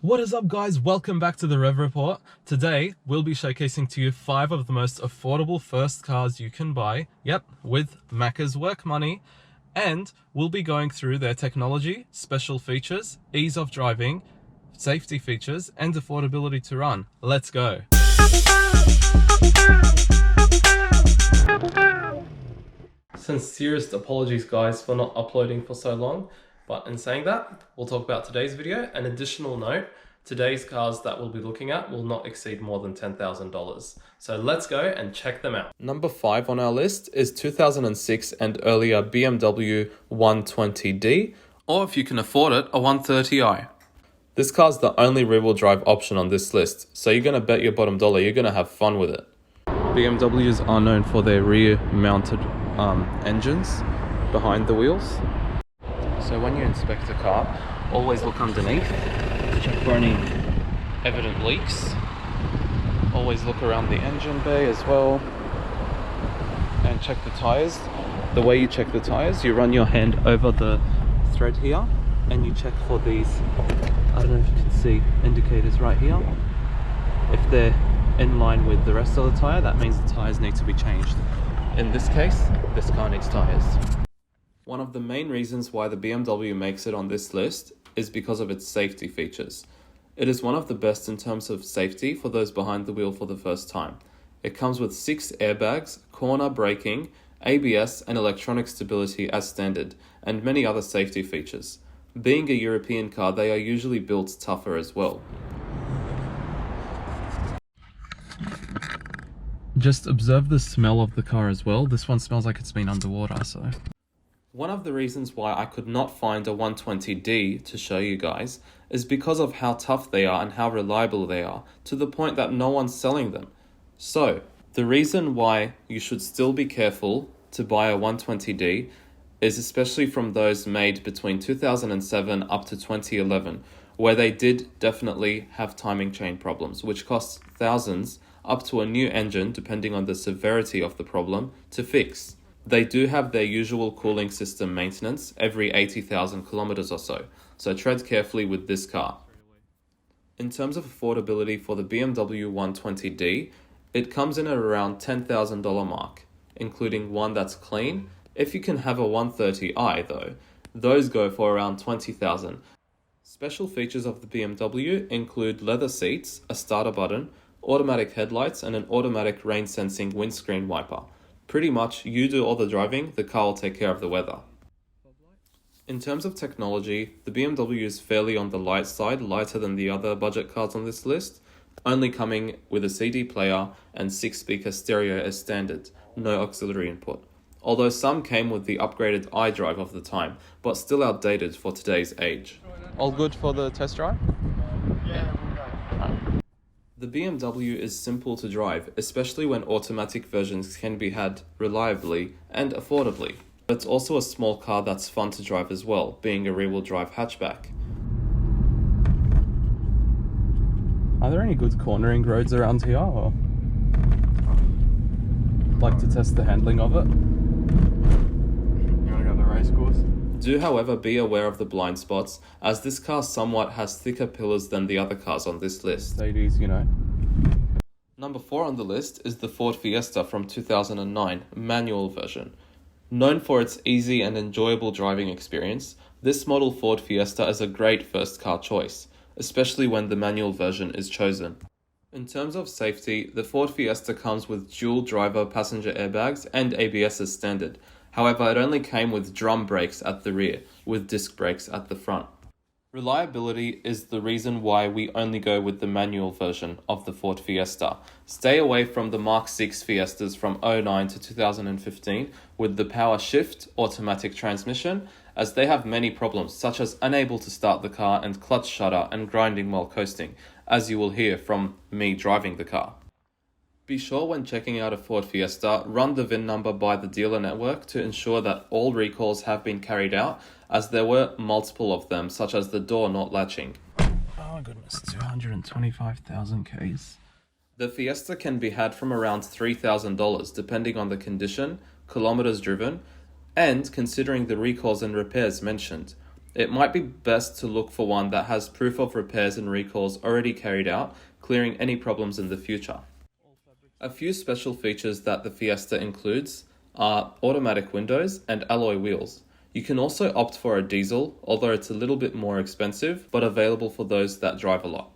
What is up, guys? Welcome back to the Rev Report. Today we'll be showcasing to you 5 of the most affordable first cars you can buy, with Macca's work money, and we'll be going through their technology, special features, ease of driving, safety features, and affordability to run. Let's go. Sincerest apologies, guys, for not uploading for so long. But in saying that, we'll talk about today's video. An additional note, today's cars that we'll be looking at will not exceed more than $10,000. So let's go and check them out. Number 5 on our list is 2006 and earlier BMW 120D, or if you can afford it, a 130i. This car's the only rear-wheel drive option on this list, so you're gonna bet your bottom dollar you're gonna have fun with it. BMWs are known for their rear-mounted engines behind the wheels. So when you inspect a car, always look underneath to check for any evident leaks. Always look around the engine bay as well and check the tires. The way you check the tires, you run your hand over the thread here and you check for these, I don't know if you can see, indicators right here. If they're in line with the rest of the tire, that means the tires need to be changed. In this case, this car needs tires. One of the main reasons why the BMW makes it on this list is because of its safety features. It is one of the best in terms of safety for those behind the wheel for the first time. It comes with 6 airbags, corner braking, ABS and electronic stability as standard, and many other safety features. Being a European car, they are usually built tougher as well. Just observe the smell of the car as well. This one smells like it's been underwater, so... One of the reasons why I could not find a 120D to show you guys is because of how tough they are and how reliable they are, to the point that no one's selling them. So, the reason why you should still be careful to buy a 120D is especially from those made between 2007 up to 2011, where they did definitely have timing chain problems, which cost thousands up to a new engine, depending on the severity of the problem, to fix. They do have their usual cooling system maintenance every 80,000 kilometers or so tread carefully with this car. In terms of affordability for the BMW 120D, it comes in at around $10,000 mark, including one that's clean. If you can have a 130i though, those go for around $20,000. Special features of the BMW include leather seats, a starter button, automatic headlights, and an automatic rain sensing windscreen wiper. Pretty much, you do all the driving, the car will take care of the weather. In terms of technology, the BMW is fairly on the light side, lighter than the other budget cars on this list, only coming with a CD player and 6-speaker stereo as standard, no auxiliary input. Although some came with the upgraded iDrive of the time, but still outdated for today's age. All good for the test drive? Yeah. The BMW is simple to drive, especially when automatic versions can be had reliably and affordably. It's also a small car that's fun to drive as well, being a rear-wheel drive hatchback. Are there any good cornering roads around here, or like to test the handling of it? You want to go to the race course? Do, however, be aware of the blind spots, as this car somewhat has thicker pillars than the other cars on this list. Ladies, you know. Number 4 on the list is the Ford Fiesta from 2009, manual version. Known for its easy and enjoyable driving experience, this model Ford Fiesta is a great first car choice, especially when the manual version is chosen. In terms of safety, the Ford Fiesta comes with dual driver passenger airbags and ABS as standard. However, it only came with drum brakes at the rear, with disc brakes at the front. Reliability is the reason why we only go with the manual version of the Ford Fiesta. Stay away from the Mark 6 Fiestas from 2009 to 2015 with the power shift automatic transmission, as they have many problems such as unable to start the car and clutch shudder and grinding while coasting, as you will hear from me driving the car. Be sure when checking out a Ford Fiesta, run the VIN number by the dealer network to ensure that all recalls have been carried out, as there were multiple of them, such as the door not latching. Oh my goodness, 225,000 Ks. The Fiesta can be had from around $3,000 depending on the condition, kilometers driven, and considering the recalls and repairs mentioned. It might be best to look for one that has proof of repairs and recalls already carried out, clearing any problems in the future. A few special features that the Fiesta includes are automatic windows and alloy wheels. You can also opt for a diesel, although it's a little bit more expensive, but available for those that drive a lot.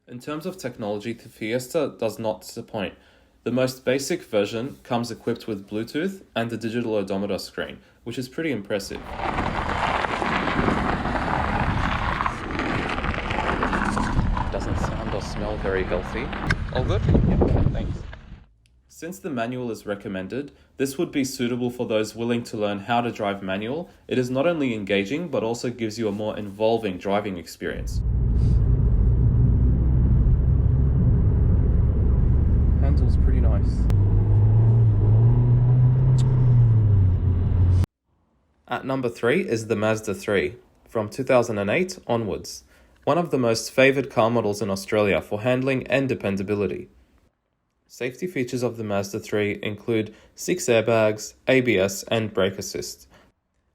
In terms of technology, the Fiesta does not disappoint. The most basic version comes equipped with Bluetooth and a digital odometer screen, which is pretty impressive. Doesn't sound or smell very healthy. All good? Yeah, thanks. Since the manual is recommended, this would be suitable for those willing to learn how to drive manual. It is not only engaging, but also gives you a more involving driving experience. Handle's pretty nice. At number 3 is the Mazda 3, from 2008 onwards. One of the most favoured car models in Australia for handling and dependability. Safety features of the Mazda 3 include 6 airbags, ABS and brake assist.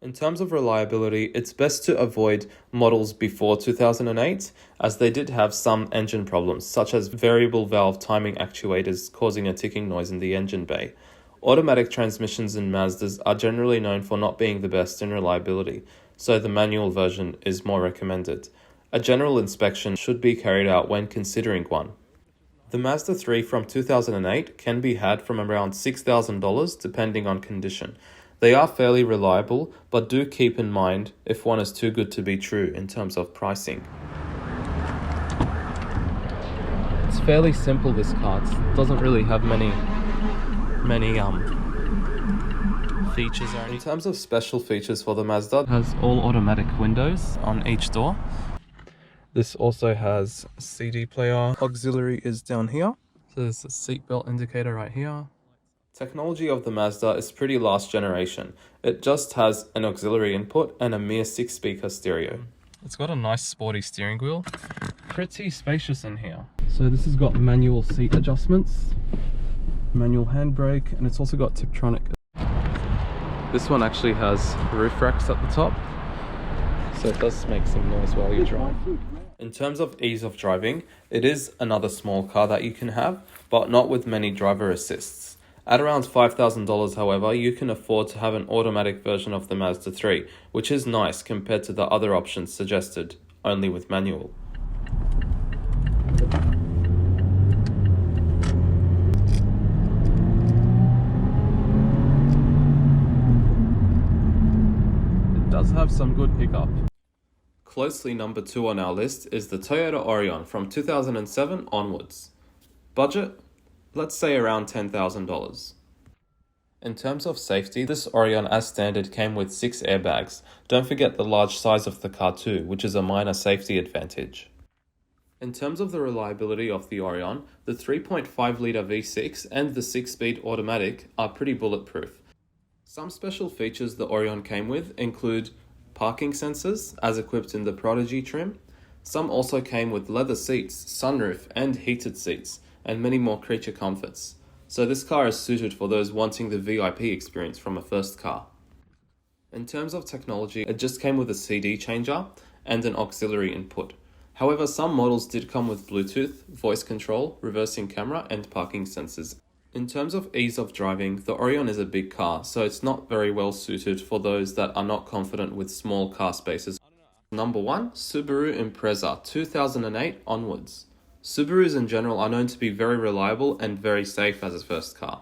In terms of reliability, it's best to avoid models before 2008 as they did have some engine problems such as variable valve timing actuators causing a ticking noise in the engine bay. Automatic transmissions in Mazdas are generally known for not being the best in reliability, so the manual version is more recommended. A general inspection should be carried out when considering one. The Mazda 3 from 2008 can be had from around $6,000 depending on condition. They are fairly reliable, but do keep in mind if one is too good to be true in terms of pricing. It's fairly simple, this car. It doesn't really have many features or anything. In terms of special features for the Mazda, it has all automatic windows on each door. This also has CD player. Auxiliary is down here. So there's a seatbelt indicator right here. Technology of the Mazda is pretty last generation. It just has an auxiliary input and a mere 6-speaker stereo. It's got a nice sporty steering wheel. Pretty spacious in here. So this has got manual seat adjustments, manual handbrake, and it's also got Tiptronic. This one actually has roof racks at the top, so it does make some noise while you drive. In terms of ease of driving, it is another small car that you can have, but not with many driver assists. At around $5,000, however, you can afford to have an automatic version of the Mazda 3, which is nice compared to the other options suggested, only with manual. It does have some good pickup. Closely number 2 on our list is the Toyota Aurion from 2007 onwards. Budget? Let's say around $10,000. In terms of safety, this Aurion as standard came with 6 airbags. Don't forget the large size of the car too, which is a minor safety advantage. In terms of the reliability of the Aurion, the 3.5-litre V6 and the 6-speed automatic are pretty bulletproof. Some special features the Aurion came with include parking sensors, as equipped in the Prodigy trim. Some also came with leather seats, sunroof and heated seats, and many more creature comforts. So this car is suited for those wanting the VIP experience from a first car. In terms of technology, it just came with a CD changer and an auxiliary input. However, some models did come with Bluetooth, voice control, reversing camera and parking sensors. In terms of ease of driving, the Aurion is a big car, so it's not very well suited for those that are not confident with small car spaces. Number 1, Subaru Impreza, 2008 onwards. Subarus in general are known to be very reliable and very safe as a first car.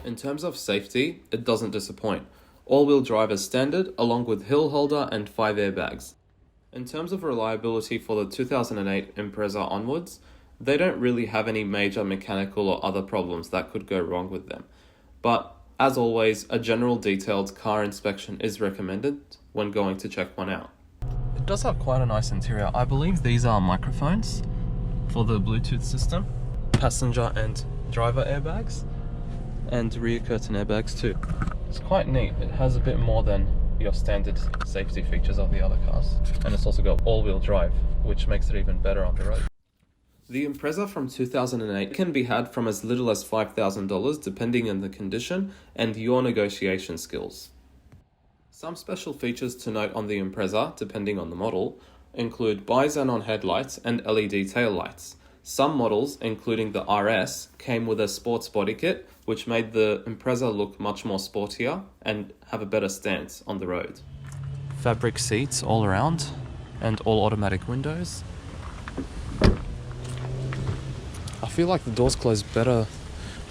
In terms of safety, it doesn't disappoint. All-wheel drive is standard, along with hill holder and 5 airbags. In terms of reliability for the 2008 Impreza onwards, they don't really have any major mechanical or other problems that could go wrong with them. But, as always, a general detailed car inspection is recommended when going to check one out. It does have quite a nice interior. I believe these are microphones for the Bluetooth system, passenger and driver airbags, and rear curtain airbags too. It's quite neat. It has a bit more than your standard safety features of the other cars, and it's also got all-wheel drive, which makes it even better on the road. The Impreza from 2008 can be had from as little as $5,000 depending on the condition and your negotiation skills. Some special features to note on the Impreza, depending on the model, include bi-xenon headlights and LED taillights. Some models, including the RS, came with a sports body kit, which made the Impreza look much more sportier and have a better stance on the road. Fabric seats all around and all automatic windows. I feel like the doors close better,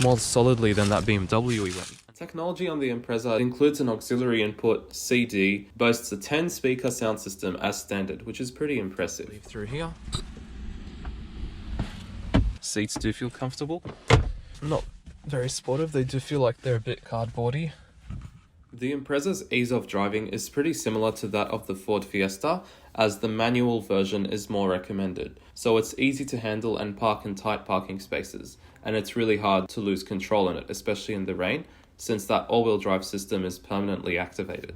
more solidly than that BMW we went. Technology on the Impreza includes an auxiliary input CD, boasts a 10-speaker sound system as standard, which is pretty impressive. Leave through here. Seats do feel comfortable. Not very sportive, they do feel like they're a bit cardboardy. The Impreza's ease of driving is pretty similar to that of the Ford Fiesta, as the manual version is more recommended. So it's easy to handle and park in tight parking spaces, and it's really hard to lose control in it, especially in the rain, since that all-wheel drive system is permanently activated.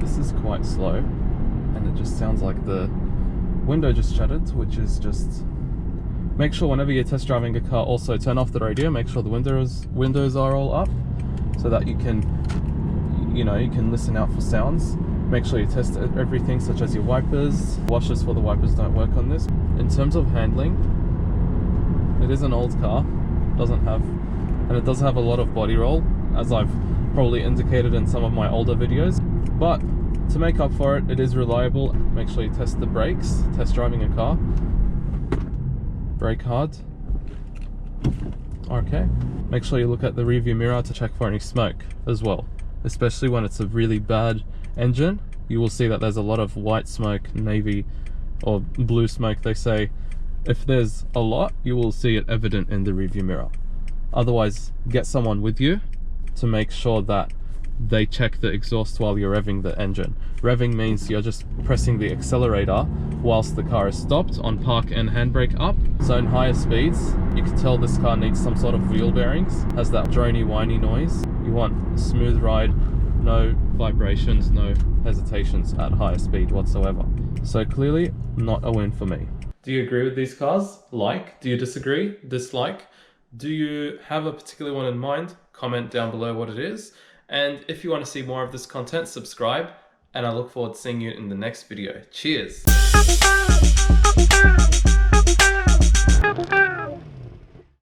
This is quite slow, and it just sounds like the window just shuttered, which is just... Make sure whenever you're test driving a car, also turn off the radio, make sure the windows are all up, so that you can, you can listen out for sounds. Make sure you test everything, such as your wipers. Washers for the wipers don't work on this. In terms of handling, it is an old car, it does have a lot of body roll, as I've probably indicated in some of my older videos. But to make up for it, it is reliable. Make sure you test the brakes, test driving a car. Brake hard. Okay. Make sure you look at the rearview mirror to check for any smoke as well. Especially when it's a really bad engine, you will see that there's a lot of white smoke, navy or blue smoke they say. If there's a lot, you will see it evident in the rearview mirror. Otherwise, get someone with you to make sure that they check the exhaust while you're revving the engine. Revving means you're just pressing the accelerator whilst the car is stopped on park and handbrake up. So in higher speeds, you can tell this car needs some sort of wheel bearings, has that drony whiny noise. You want a smooth ride, no vibrations, no hesitations at higher speed whatsoever. So clearly, not a win for me. Do you agree with these cars? Like? Do you disagree? Dislike? Do you have a particular one in mind? Comment down below what it is. And if you want to see more of this content, subscribe, and I look forward to seeing you in the next video. Cheers!